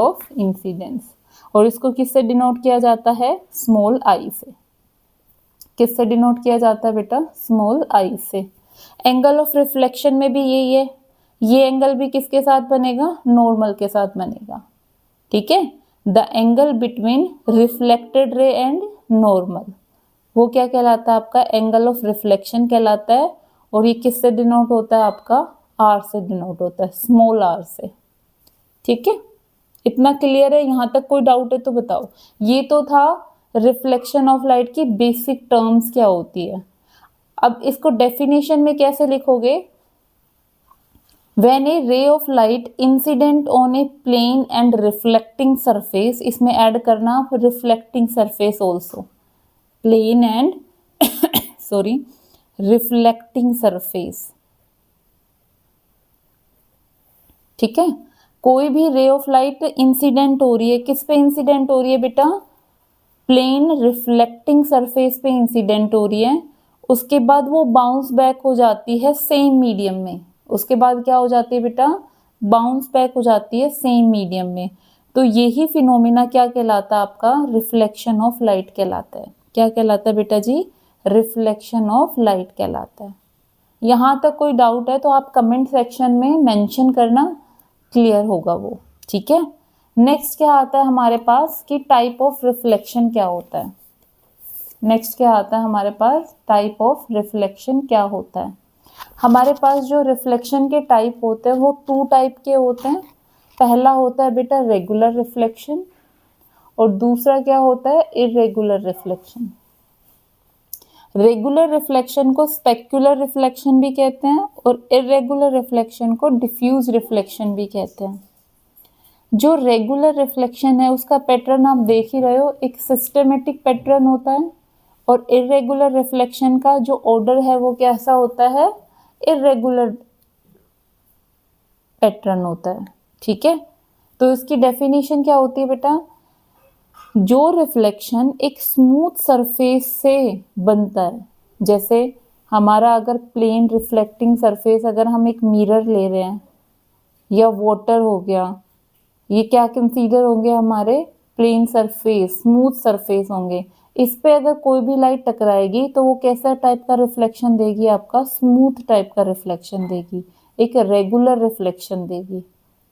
Of incidence. और इसको किससे डिनोट किया जाता है? स्मॉल आई से। किससे डिनोट किया जाता है बेटा? स्मॉल आई से। एंगल ऑफ रिफ्लेक्शन में भी यही है, ये एंगल भी किसके साथ बनेगा? नॉर्मल के साथ बनेगा। ठीक है, the angle between reflected ray and normal, वो क्या कहलाता है? आपका एंगल ऑफ रिफ्लेक्शन कहलाता है। और ये किससे डिनोट होता है? आपका आर से डिनोट होता है, स्मॉल आर से। ठीक है, इतना क्लियर है? यहां तक कोई डाउट है तो बताओ। ये तो था रिफ्लेक्शन ऑफ लाइट की बेसिक टर्म्स क्या होती है। अब इसको डेफिनेशन में कैसे लिखोगे? When a ray of light incident on a plane and reflecting surface, इसमें ऐड करना आप reflecting surface also, plane and sorry reflecting surface। ठीक है, कोई भी रे ऑफ लाइट इंसिडेंट हो रही है, किस पे इंसिडेंट हो रही है बेटा? प्लेन रिफ्लेक्टिंग सरफेस पे इंसिडेंट हो रही है। उसके बाद वो बाउंस बैक हो जाती है सेम मीडियम में। उसके बाद क्या हो जाती है बेटा? बाउंस बैक हो जाती है सेम मीडियम में। तो यही फिनोमिना क्या कहलाता है? आपका रिफ्लेक्शन ऑफ लाइट कहलाता है। क्या कहलाता है बेटा जी? रिफ्लेक्शन ऑफ लाइट कहलाता है। यहां तक कोई डाउट है तो आप कमेंट सेक्शन में मेंशन करना, क्लियर होगा वो। ठीक है, नेक्स्ट क्या आता है हमारे पास कि टाइप ऑफ रिफ्लेक्शन क्या होता है। नेक्स्ट क्या आता है हमारे पास? टाइप ऑफ रिफ्लेक्शन क्या होता है। हमारे पास जो रिफ्लेक्शन के टाइप होते हैं वो 2 टाइप के होते हैं। पहला होता है बेटा रेगुलर रिफ्लेक्शन, और दूसरा क्या होता है? Irregular reflection. रेगुलर रिफ्लेक्शन को स्पेक्युलर रिफ्लेक्शन भी कहते हैं और इरेगुलर रिफ्लेक्शन को डिफ्यूज रिफ्लेक्शन भी कहते हैं। जो रेगुलर रिफ्लेक्शन है उसका पैटर्न आप देख ही रहे हो, एक सिस्टमेटिक पैटर्न होता है। और इरेगुलर रिफ्लेक्शन का जो ऑर्डर है वो कैसा होता है? इरेगुलर पैटर्न होता है। ठीक है, तो इसकी डेफिनेशन क्या होती है बेटा? जो रिफ्लेक्शन एक स्मूथ सरफेस से बनता है, जैसे हमारा अगर प्लेन रिफ्लेक्टिंग सरफेस, अगर हम एक मिरर ले रहे हैं या वाटर हो गया, ये क्या कंसीडर होंगे? हमारे प्लेन सरफेस, स्मूथ सरफेस होंगे। इस पे अगर कोई भी लाइट टकराएगी तो वो कैसा टाइप का रिफ्लेक्शन देगी? आपका स्मूथ टाइप का रिफ्लेक्शन देगी, एक रेगुलर रिफ्लेक्शन देगी।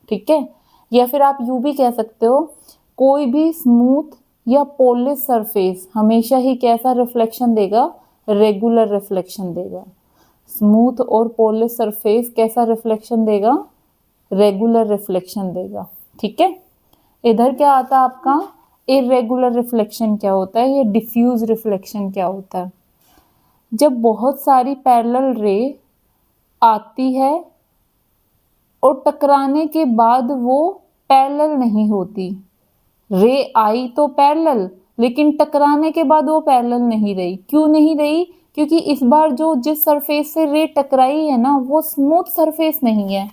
ठीक है, या फिर आप यूं भी कह सकते हो, कोई भी स्मूथ या पॉलिश सरफेस हमेशा ही कैसा रिफ्लेक्शन देगा? रेगुलर रिफ्लेक्शन देगा। स्मूथ और पॉलिश सरफेस कैसा रिफ्लेक्शन देगा? रेगुलर रिफ्लेक्शन देगा। ठीक है, इधर क्या आता है आपका? इरेगुलर रिफ्लेक्शन क्या होता है? ये डिफ्यूज रिफ्लेक्शन क्या होता है? जब बहुत सारी पैरेलल रे आती है और टकराने के बाद वो पैरेलल नहीं होती। रे आई तो पैरेलल, लेकिन टकराने के बाद वो पैरेलल नहीं रही। क्यों नहीं रही? क्योंकि इस बार जो जिस सरफेस से रे टकराई है ना, वो स्मूथ सरफेस नहीं है।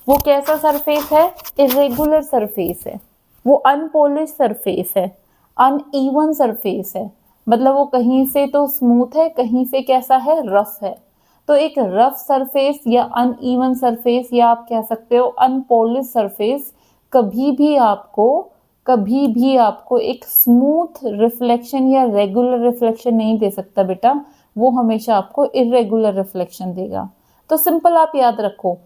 वो कैसा सरफेस है? इरेगुलर सरफेस है, वो अनपॉलिश सरफेस है, अनइवन सरफेस है। मतलब वो कहीं से तो स्मूथ है, कहीं से कैसा है? रफ है। तो एक रफ सरफेस या अनइवन सरफेस, या आप कह सकते हो अनपॉलिश सरफेस, कभी भी आपको एक स्मूथ रिफ्लेक्शन या रेगुलर रिफ्लेक्शन नहीं दे सकता बेटा। वो हमेशा आपको इरेगुलर रिफ्लेक्शन देगा। तो सिंपल आप याद रखो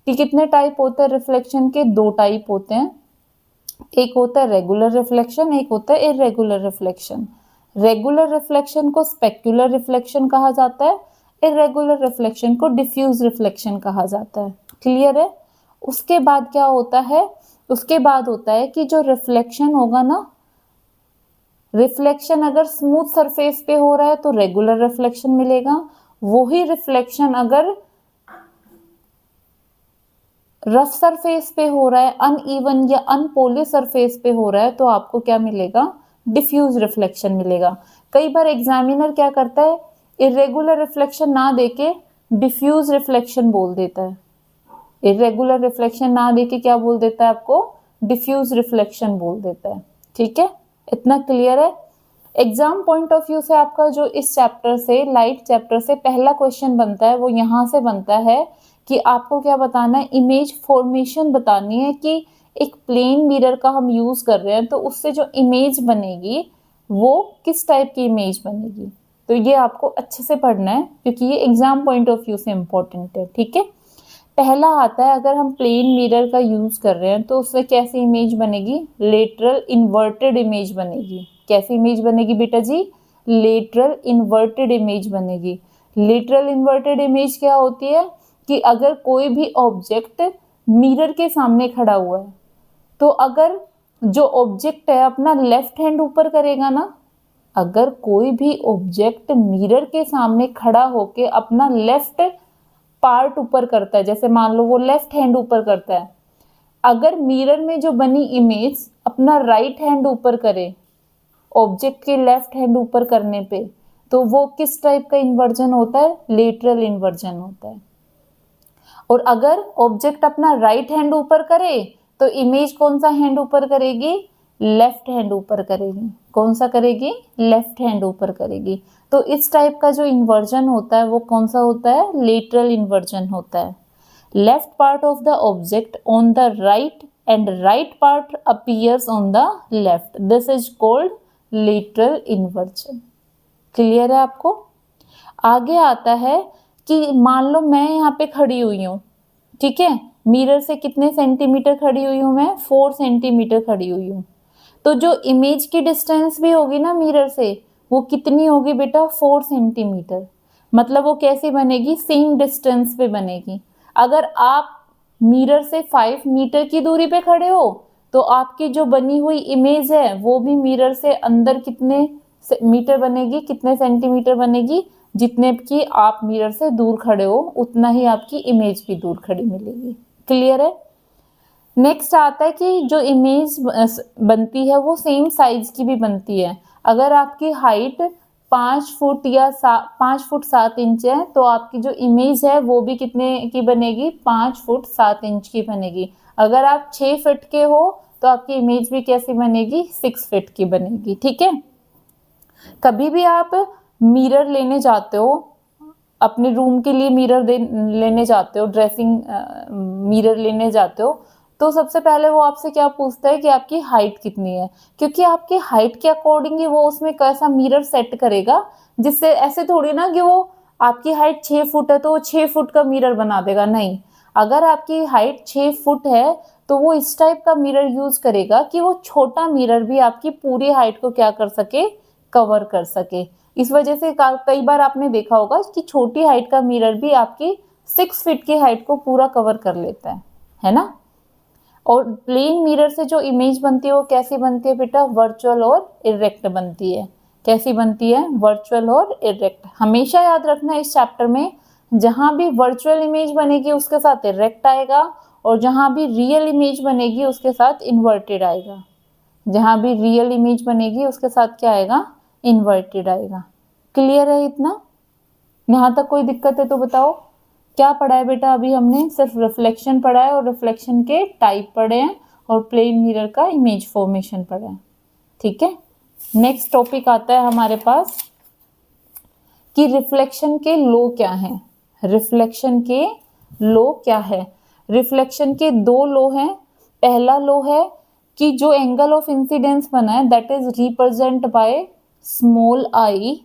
कि कितने टाइप होते हैं रिफ्लेक्शन के? 2 टाइप होते हैं। एक होता है रेगुलर रिफ्लेक्शन, एक होता है इरेगुलर रिफ्लेक्शन। रेगुलर रिफ्लेक्शन को स्पेक्युलर रिफ्लेक्शन कहा जाता है, इरेगुलर रिफ्लेक्शन को डिफ्यूज रिफ्लेक्शन कहा जाता है। क्लियर है? उसके बाद क्या होता है? उसके बाद होता है कि जो रिफ्लेक्शन होगा ना, रिफ्लेक्शन अगर स्मूथ सरफेस पे हो रहा है तो रेगुलर रिफ्लेक्शन मिलेगा। वही रिफ्लेक्शन अगर रफ सरफेस पे हो रहा है, अनइवन या अनपोलिश सरफेस पे हो रहा है, तो आपको क्या मिलेगा? डिफ्यूज रिफ्लेक्शन मिलेगा। कई बार एग्जामिनर क्या करता है, इरेगुलर रिफ्लेक्शन ना देके डिफ्यूज रिफ्लेक्शन बोल देता है। इरेगुलर रिफ्लेक्शन ना देके क्या बोल देता है आपको? डिफ्यूज रिफ्लेक्शन बोल देता है। ठीक है, इतना क्लियर है? एग्जाम पॉइंट ऑफ व्यू से आपका जो इस चैप्टर से, लाइट चैप्टर से पहला क्वेश्चन बनता है वो यहां से बनता है कि आपको क्या बताना है? इमेज फॉर्मेशन बतानी है कि एक प्लेन मिरर का हम यूज कर रहे हैं तो उससे जो इमेज बनेगी वो किस टाइप की इमेज बनेगी। तो ये आपको अच्छे से पढ़ना है क्योंकि ये एग्जाम पॉइंट ऑफ व्यू से इम्पोर्टेंट है। ठीक है, पहला आता है, अगर हम प्लेन मिरर का यूज कर रहे हैं तो उससे कैसी इमेज बनेगी, लेटरल इन्वर्टेड इमेज बनेगी। कैसी इमेज बनेगी बेटा जी, लेटरल इन्वर्टेड इमेज बनेगी। लेटरल इन्वर्टेड इमेज क्या होती है कि अगर कोई भी ऑब्जेक्ट मिरर के सामने खड़ा हुआ है तो अगर जो ऑब्जेक्ट है अपना लेफ्ट हैंड ऊपर करेगा ना, अगर कोई भी ऑब्जेक्ट मिरर के सामने खड़ा होके अपना लेफ्ट पार्ट ऊपर करता है, जैसे मान लो वो लेफ्ट हैंड ऊपर करता है, अगर मिरर में जो बनी इमेज अपना राइट हैंड ऊपर करे ऑब्जेक्ट के लेफ्ट हैंड ऊपर करने पे, तो वो किस टाइप का इन्वर्जन होता है, लेटरल इन्वर्जन होता है। और अगर ऑब्जेक्ट अपना राइट हैंड ऊपर करे तो इमेज कौन सा हैंड ऊपर करेगी, लेफ्ट हैंड ऊपर करेगी। कौन सा करेगी, लेफ्ट हैंड ऊपर करेगी। तो इस टाइप का जो इन्वर्जन होता है वो कौन सा होता है, लेटरल इन्वर्जन होता है। Left part of the object on the right and right part appears on the left, this is called lateral inversion. Clear है आपको। आगे आता है कि मान लो मैं यहाँ पे खड़ी हुई हूँ, ठीक है, मिरर से कितने सेंटीमीटर खड़ी हुई हूँ मैं, 4 सेंटीमीटर खड़ी हुई हूँ। तो जो इमेज की डिस्टेंस भी होगी ना मिरर से, वो कितनी होगी बेटा, 4 सेंटीमीटर। मतलब वो कैसी बनेगी, सेम डिस्टेंस पे बनेगी। अगर आप मिरर से 5 मीटर की दूरी पे खड़े हो तो आपकी जो बनी हुई इमेज है वो भी मिरर से अंदर कितने मीटर बनेगी, कितने सेंटीमीटर बनेगी, जितने की आप मिरर से दूर खड़े हो उतना ही आपकी इमेज भी दूर खड़ी मिलेगी। क्लियर है। नेक्स्ट आता है कि जो इमेज बनती है वो सेम साइज की भी बनती है। अगर आपकी हाइट 5 फुट या 5 फुट 7 इंच है तो आपकी जो इमेज है वो भी कितने की बनेगी, 5 फुट 7 इंच की बनेगी। अगर आप 6 फीट के हो तो आपकी इमेज भी कैसी बनेगी, 6 फीट की बनेगी। ठीक है। कभी भी आप मिरर लेने जाते हो, अपने रूम के लिए मिरर लेने जाते हो, ड्रेसिंग मिरर लेने जाते हो, तो सबसे पहले वो आपसे क्या पूछता है कि आपकी हाइट कितनी है, क्योंकि आपकी हाइट के अकॉर्डिंग ही वो उसमें कैसा मिरर सेट करेगा। जिससे ऐसे थोड़ी ना कि वो आपकी हाइट 6 फुट है तो वो 6 फुट का मिरर बना देगा, नहीं। अगर आपकी हाइट 6 फुट है तो वो इस टाइप का मिरर यूज करेगा कि वो छोटा मिरर भी आपकी पूरी हाइट को क्या कर सके, कवर कर सके। इस वजह से कई बार आपने देखा होगा कि छोटी हाइट का मिरर भी आपकी 6 फीट की हाइट को पूरा कवर कर लेता है ना। और प्लेन मिरर से जो इमेज बनती है वो कैसी बनती है बेटा, वर्चुअल और इरेक्ट बनती है। कैसी बनती है, वर्चुअल और इरेक्ट। हमेशा याद रखना इस चैप्टर में, जहां भी वर्चुअल इमेज बनेगी उसके साथ इरेक्ट आएगा और जहां भी रियल इमेज बनेगी उसके साथ इन्वर्टेड आएगा। जहां भी रियल इमेज बनेगी उसके साथ क्या आएगा, इन्वर्टेड आएगा। क्लियर है इतना। यहाँ तक कोई दिक्कत है तो बताओ। क्या पढ़ा है बेटा अभी हमने, सिर्फ रिफ्लेक्शन पढ़ा है और रिफ्लेक्शन के टाइप पढ़े हैं और प्लेन मिरर का इमेज फॉर्मेशन पढ़ा है। ठीक है। नेक्स्ट टॉपिक आता है हमारे पास कि रिफ्लेक्शन के लॉ क्या है। रिफ्लेक्शन के लॉ क्या है। रिफ्लेक्शन के 2 लॉ हैं। पहला लॉ है कि जो एंगल ऑफ इंसिडेंस बना है that is represent by small I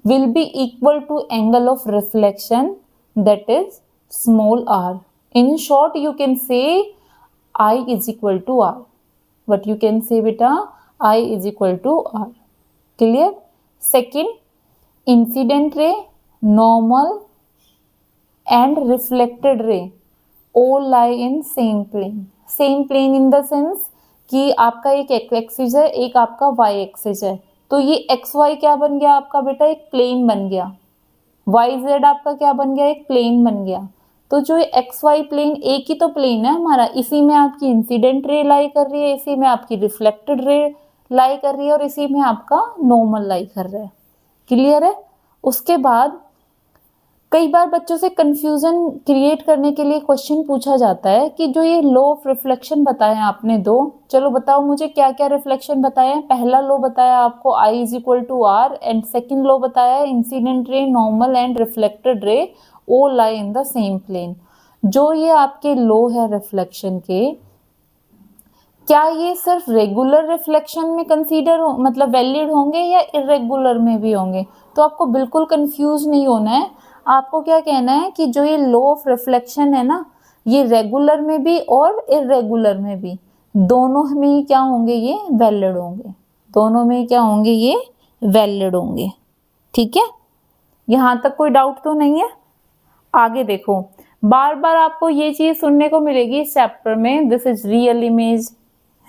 will be equal to angle of reflection that is small r. In short you can say I is equal to r. What you can say beta, I is equal to r. Clear. Second, incident ray, normal and reflected ray all lie in same plane. Same plane in the sense कि आपका एक axis है, एक आपका Y axis है, तो ये x Y क्या बन गया आपका बेटा, एक प्लेन बन गया। वाई जेड आपका क्या बन गया, एक प्लेन बन गया। तो जो एक्स वाई प्लेन एक ही तो प्लेन है हमारा, इसी में आपकी इंसिडेंट रे लाई कर रही है, इसी में आपकी रिफ्लेक्टेड रे लाई कर रही है और इसी में आपका नॉर्मल लाई कर रहा है। क्लियर है। उसके बाद कई बार बच्चों से कंफ्यूजन क्रिएट करने के लिए क्वेश्चन पूछा जाता है कि जो ये लॉ ऑफ रिफ्लेक्शन बताया आपने 2, चलो बताओ मुझे क्या क्या रिफ्लेक्शन बताया है। पहला लॉ बताया आपको I is equal to R and second law बताया incident ray, normal and reflected ray all lie in the same plane। जो ये आपके लॉ है रिफ्लेक्शन के, क्या ये सिर्फ रेगुलर रिफ्लेक्शन में कंसीडर हो मतलब वैलिड होंगे या इरेगुलर में भी होंगे? तो आपको बिल्कुल कंफ्यूज नहीं होना है। आपको क्या कहना है कि जो ये लॉ ऑफ रिफ्लेक्शन है ना, ये रेगुलर में भी और इरेगुलर में भी, दोनों में ही क्या होंगे, ये वैलिड होंगे। दोनों में क्या होंगे, ये वैलिड होंगे। ठीक है, यहाँ तक कोई डाउट तो नहीं है? आगे देखो, बार बार आपको ये चीज सुनने को मिलेगी इस चैप्टर में, दिस इज रियल इमेज,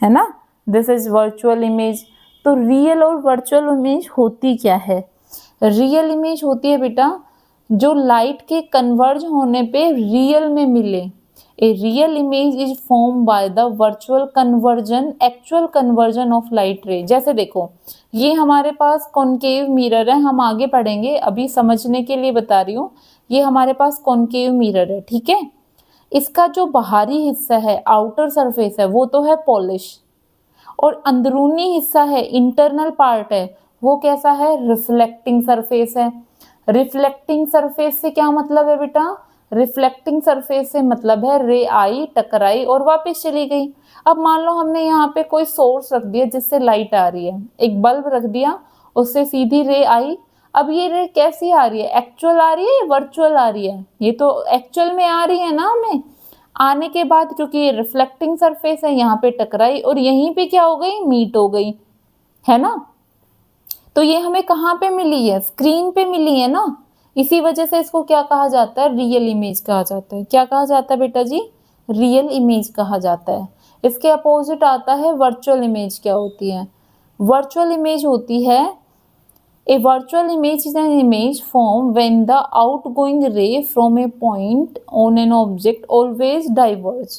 है ना, दिस इज वर्चुअल इमेज। तो रियल और वर्चुअल इमेज होती क्या है? रियल इमेज होती है बेटा जो लाइट के कन्वर्ज होने पे रियल में मिले। A real image is form by the virtual conversion, actual conversion of light रे। जैसे देखो, ये हमारे पास कॉनकेव मिरर है, हम आगे पढ़ेंगे, अभी समझने के लिए बता रही हूँ। ये हमारे पास कॉनकेव मिरर है, ठीक है। इसका जो बाहरी हिस्सा है, आउटर सरफेस है, वो तो है पॉलिश, और अंदरूनी हिस्सा है, इंटरनल पार्ट है, वो कैसा है, रिफ्लेक्टिंग सरफेस है। रिफ्लेक्टिंग सरफेस से क्या मतलब है बेटा? रिफ्लेक्टिंग सरफेस से मतलब है रे आई, टकराई और वापस चली गई। अब मान लो हमने यहाँ पे कोई सोर्स रख दिया जिससे लाइट आ रही है, एक बल्ब रख दिया, उससे सीधी रे आई। अब ये रे कैसी आ रही है, एक्चुअल आ रही है या वर्चुअल आ रही है? ये तो एक्चुअल में आ रही है ना। हमें आने के बाद क्योंकि ये रिफ्लेक्टिंग सरफेस है, यहाँ पे टकराई और यहीं पे क्या हो गई, मीट हो गई, है ना। तो ये हमें कहाँ पे मिली है, स्क्रीन पे मिली है ना। इसी वजह से इसको क्या कहा जाता है, रियल इमेज कहा जाता है। क्या कहा जाता है बेटा जी? रियल इमेज कहा जाता है। इसके अपोजिट आता है वर्चुअल इमेज। क्या होती है वर्चुअल इमेज? होती है a virtual image is an image formed when the outgoing ray from a point on an object always diverge।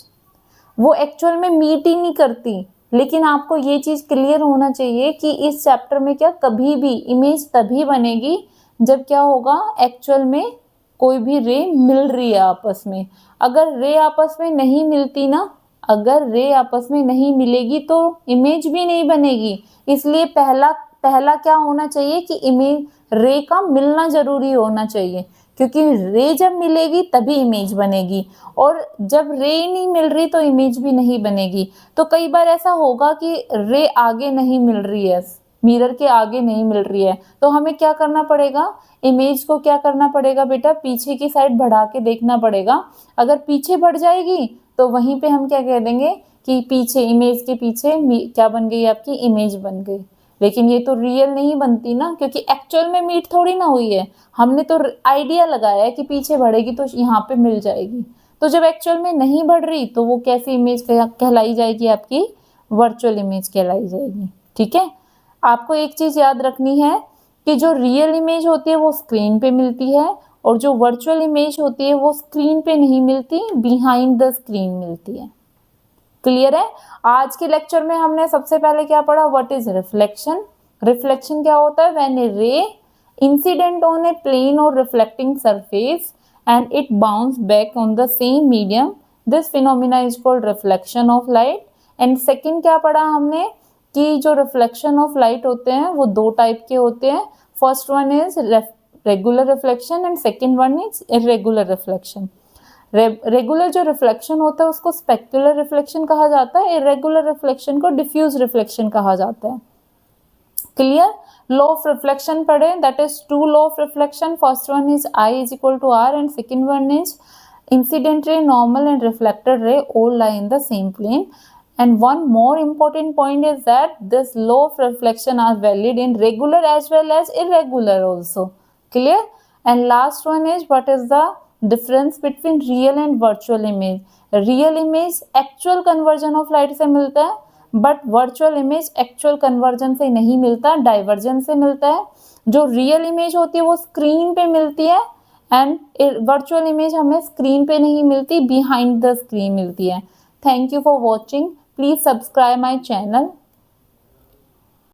वो एक्चुअल में मीट ही नहीं करती, लेकिन आपको ये चीज क्लियर होना चाहिए कि इस चैप्टर में क्या, कभी भी इमेज तभी बनेगी जब क्या होगा, एक्चुअल में कोई भी रे मिल रही है आपस में। अगर रे आपस में नहीं मिलती ना, अगर रे आपस में नहीं मिलेगी तो इमेज भी नहीं बनेगी। इसलिए पहला क्या होना चाहिए कि इमेज, रे का मिलना जरूरी होना चाहिए, क्योंकि रे जब मिलेगी तभी इमेज बनेगी, और जब रे नहीं मिल रही तो इमेज भी नहीं बनेगी। तो कई बार ऐसा होगा कि रे आगे नहीं मिल रही है, मिरर के आगे नहीं मिल रही है, तो हमें क्या करना पड़ेगा, इमेज को क्या करना पड़ेगा बेटा, पीछे की साइड बढ़ा के देखना पड़ेगा। अगर पीछे बढ़ जाएगी तो वहीं पे हम क्या कह देंगे कि पीछे, इमेज के पीछे क्या बन गई, आपकी इमेज बन गई। लेकिन ये तो रियल नहीं बनती ना, क्योंकि एक्चुअल में मीट थोड़ी ना हुई है, हमने तो आइडिया लगाया है कि पीछे बढ़ेगी तो यहाँ पे मिल जाएगी। तो जब एक्चुअल में नहीं बढ़ रही तो वो कैसी इमेज कहलाई जाएगी, आपकी वर्चुअल इमेज कहलाई जाएगी। ठीक है, आपको एक चीज याद रखनी है कि जो रियल इमेज होती है वो स्क्रीन पे मिलती है, और जो वर्चुअल इमेज होती है वो स्क्रीन पे नहीं मिलती, बिहाइंड द स्क्रीन मिलती है। क्लियर है? आज के लेक्चर में हमने सबसे पहले क्या पढ़ा, व्हाट इज रिफ्लेक्शन। रिफ्लेक्शन क्या होता है, when a ray incident on a plane और reflecting surface and it bounce back on the same medium, this phenomena is called reflection of light. And second क्या पढ़ा हमने कि जो रिफ्लेक्शन ऑफ लाइट होते हैं वो दो टाइप के होते हैं। First one is regular reflection and second one is irregular reflection. Regular जो रिफ्लेक्शन होता है उसको स्पेक्युलर रिफ्लेक्शन कहा जाता है, इरेगुलर रिफ्लेक्शन को डिफ्यूज रिफ्लेक्शन कहा जाता है। क्लियर? लॉ ऑफ रिफ्लेक्शन पढ़े, that is two law of reflection. First one is I is equal to R and second one is incident ray, normal and reflected ray all lie in the same plane. And one more important point is that this law of reflection are valid in regular as well as irregular also. Clear? And last one is, what is the difference between real and virtual image? Real image actual conversion of light से मिलता है, but virtual image actual conversion से नहीं मिलता, divergence से मिलता है। जो real image होती है वो screen पे मिलती है, and virtual image हमें screen पे नहीं मिलती, behind the screen मिलती है। Thank you for watching. Please subscribe my channel.